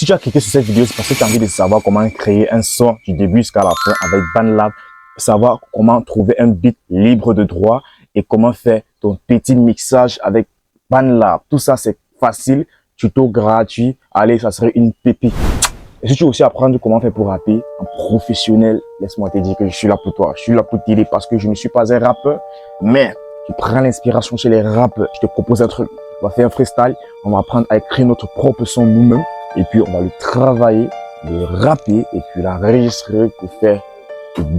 tu as cliqué sur cette vidéo, c'est parce que tu as envie de savoir comment créer un son du début jusqu'à la fin avec BandLab, savoir comment trouver un beat libre de droit et comment faire ton petit mixage avec BandLab. Tout ça, c'est facile, tuto gratuit. Allez, ça serait une pépite. Et si tu veux aussi apprendre comment faire pour rapper en professionnel, laisse-moi te dire que je suis là pour toi. Je suis là pour t'aider parce que je ne suis pas un rappeur, mais je prends l'inspiration chez les rappeurs. Je te propose un truc. On va faire un freestyle. On va apprendre à écrire notre propre son nous-mêmes. Et puis, on va le travailler, le rapper et puis l'enregistrer pour faire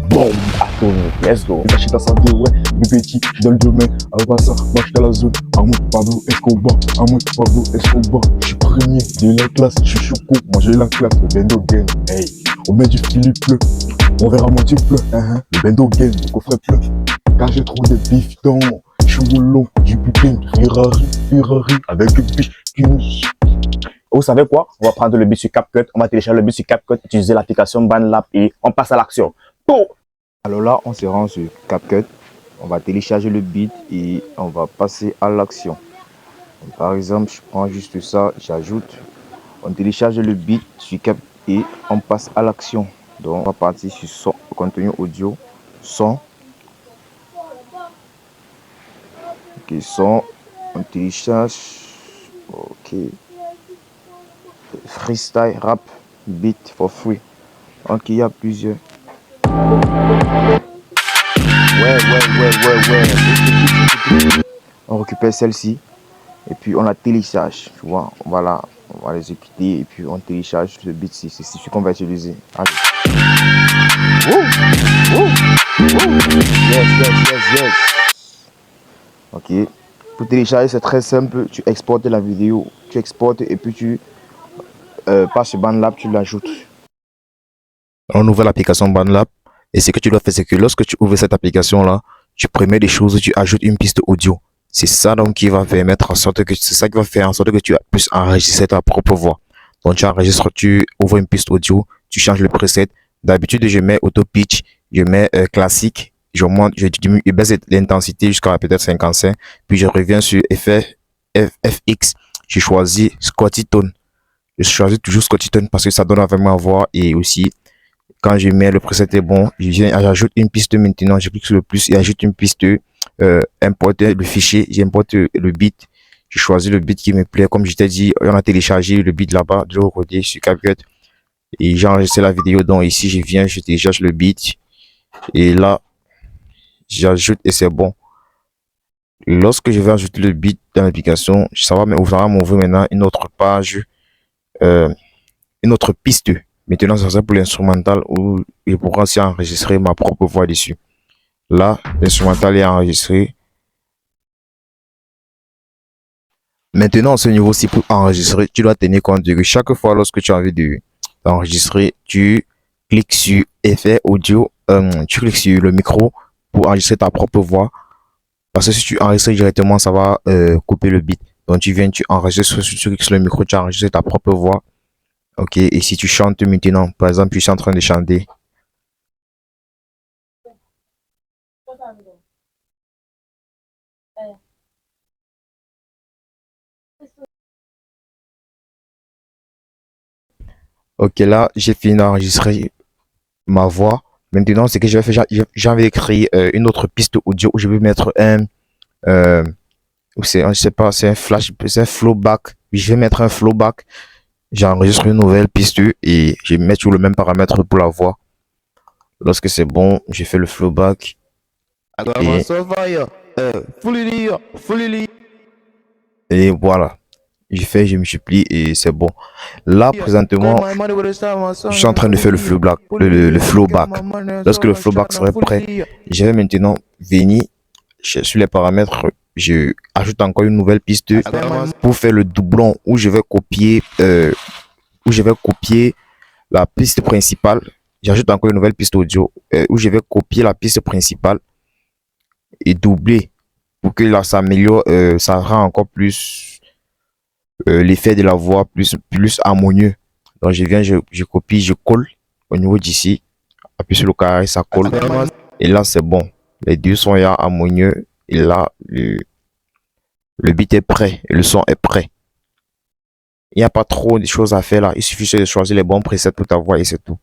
bombe atomique. Let's go. Je suis dans santé, ouais. Le petit, je suis dans le domaine. Avant ça, moi, je suis dans la zone. En mode Pablo Escobar. En mode Pablo Escobar. Je suis premier de la classe. Je suis choco. Moi, j'ai la classe. Le bendo gang. Hey. On met du Philippe bleu. On verra moitié bleu. Le bendo gang. Le coffret bleu. Car j'ai trop de bifetons. Je suis au long du putain. Ferrari. Avec une biche. Vous savez quoi? On va prendre le beat sur CapCut, on va télécharger le beat sur CapCut, utiliser l'application BandLab et on passe à l'action. Alors là, on se rend sur CapCut, on va télécharger le beat et on va passer à l'action. Par exemple, je prends juste ça, j'ajoute, on télécharge le beat sur CapCut et on passe à l'action. Donc, on va partir sur son, contenu audio, son. Ok, son, on télécharge, ok. Freestyle rap beat for free. Donc il y a plusieurs. Ouais. On récupère celle-ci et puis on la télécharge. Tu vois, voilà, on va l'exécuter et puis on télécharge ce beat. C'est ce qu'on va utiliser. Allez. Yes. Ok. Pour télécharger, c'est très simple. Tu exportes la vidéo, tu exportes et puis tu passes sur BandLab, tu l'ajoutes. On ouvre l'application BandLab et ce que tu dois faire, c'est que lorsque tu ouvres cette application là, tu prémets des choses, tu ajoutes une piste audio. C'est ça donc qui va permettre en sorte que c'est ça qui va faire en sorte que tu puisses enregistrer ta propre voix. Donc tu enregistres, tu ouvres une piste audio, tu changes le preset. D'habitude je mets auto pitch, je mets classique, je monte, je diminue, je baisse l'intensité jusqu'à peut-être 55, puis je reviens sur FX, je choisis Scotty Tone. Je choisis toujours Scotty Tone parce que ça donne vraiment ma voix et aussi quand je mets le preset est bon, j'ajoute une piste maintenant, je clique sur le plus et j'ajoute une piste, importer le fichier, j'importe le beat, je choisis le beat qui me plaît, comme je t'ai dit, on a téléchargé le beat là-bas de l'autre côté sur CapCut et j'ai enregistré la vidéo, donc ici je viens, je télécharge le beat et là j'ajoute et c'est bon. Lorsque je vais ajouter le beat dans l'application, ça va m'ouvrir maintenant une autre page, une autre piste. Maintenant, ça c'est pour l'instrumental où je pourrai aussi enregistrer ma propre voix dessus. Là, l'instrumental est enregistré. Maintenant, ce niveau-ci pour enregistrer, tu dois tenir compte que chaque fois lorsque tu as envie d'enregistrer, tu cliques sur effet audio, tu cliques sur le micro pour enregistrer ta propre voix. Parce que si tu enregistres directement, ça va couper le beat. Donc tu viens, tu enregistres, tu cliques sur le micro, tu enregistres ta propre voix. Ok, et si tu chantes maintenant, par exemple, je suis en train de chanter. Ok, là, j'ai fini d'enregistrer ma voix. Maintenant, ce que je vais faire, j'ai envie de créer une autre piste audio où je vais mettre je sais pas, c'est un flash, c'est un flowback. Je vais mettre un flowback. J'enregistre une nouvelle piste et je vais mettre sur le même paramètre pour la voix. Lorsque c'est bon, j'ai fait le flowback. Et voilà. Je multiplie et c'est bon. Là, présentement, je suis en train de faire le flowback. Lorsque le flowback serait prêt, je vais maintenant venir sur les paramètres. Je ajoute encore une nouvelle piste pour faire le doublon où je vais copier, la piste principale. J'ajoute encore une nouvelle piste audio où je vais copier la piste principale et doubler pour que là ça améliore, ça rend encore plus l'effet de la voix plus harmonieux. Donc je viens, je copie, je colle au niveau d'ici, appuie sur le carré, ça colle et là c'est bon. Les deux sont harmonieux et là le beat est prêt, le son est prêt. Il n'y a pas trop de choses à faire là. Il suffit juste de choisir les bons presets pour ta voix et c'est tout.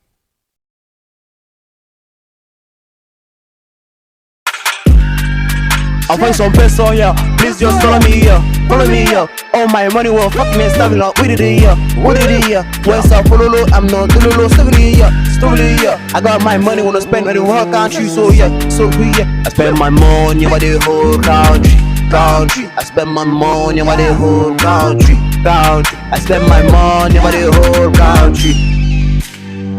I'll find some peso, yeah. Please just follow me, yeah. Follow me, yeah. All my money will fuck me, stabbing up with it, yeah. With it, yeah. West South Pololo, I'm not Tulolo, stability, yeah. Stability, yeah. I got my money, wanna spend on the whole country, so yeah. So yeah. I spend my money on the whole country. Country. I spend my money on the whole country. Country. I spend my money on the whole country.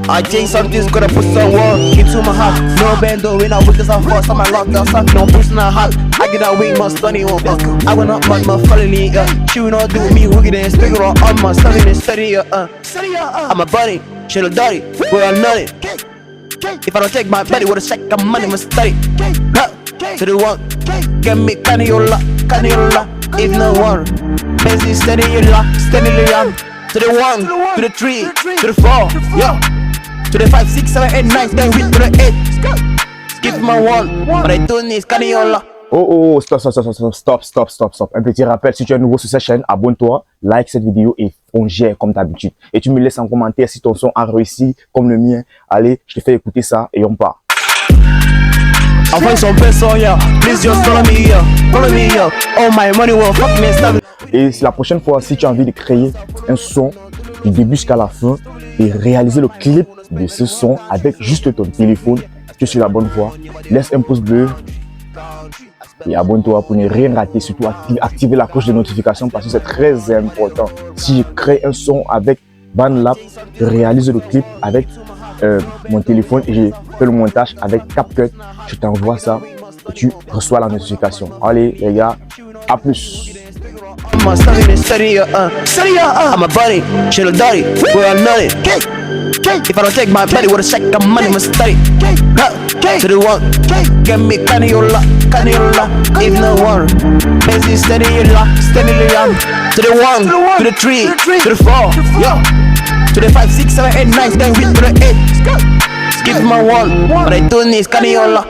I think something's gonna put some work into my heart. No bando when I work as a force. I'm a lot of stuff, no personal heart. I get that weak, my stunning won't fuck. I went up my felony, she will not do me wicked and figure out all my stuff and study, I'm a buddy, she'll a dirty, well I know it. If I don't take my buddy with a check, I'm money, must study. To the one, get me caniola. If no one, busy steady on. To the one, to the three, to the four, yeah. To the 5, 6, 7, 8, 9, 10, with to the 8. Skip my one, but I don't need caniola. Oh, stop. Un petit rappel, si tu es nouveau sur cette chaîne, abonne-toi, like cette vidéo et on gère comme d'habitude. Et tu me laisses en commentaire si ton son a réussi comme le mien. Allez, je te fais écouter ça et on part. I'll find some peso, yeah. Please just follow me, yeah. Follow me, yeah. All my money will fuck me, stop. Et la prochaine fois, si tu as envie de créer un son du début jusqu'à la fin et réaliser le clip de ce son avec juste ton téléphone, tu es sur la bonne voie. Laisse un pouce bleu et abonne-toi pour ne rien rater. Surtout activer la cloche de notification parce que c'est très important. Si je crée un son avec BandLab, je réalise le clip avec mon téléphone et je fais le montage avec CapCut. Je t'envoie ça et tu reçois la notification. Allez les gars, à plus. I'm a buddy, she'll a dirty, well I know it. If I don't take my buddy with a check, I'm money, must study. To the one, get me caniola. If no one, busy steady on. To the one, to the three, to the four, yeah. To the 5, 6, 7, 8, 9, 10, with to the 8. Skip my one, but I don't need caniola.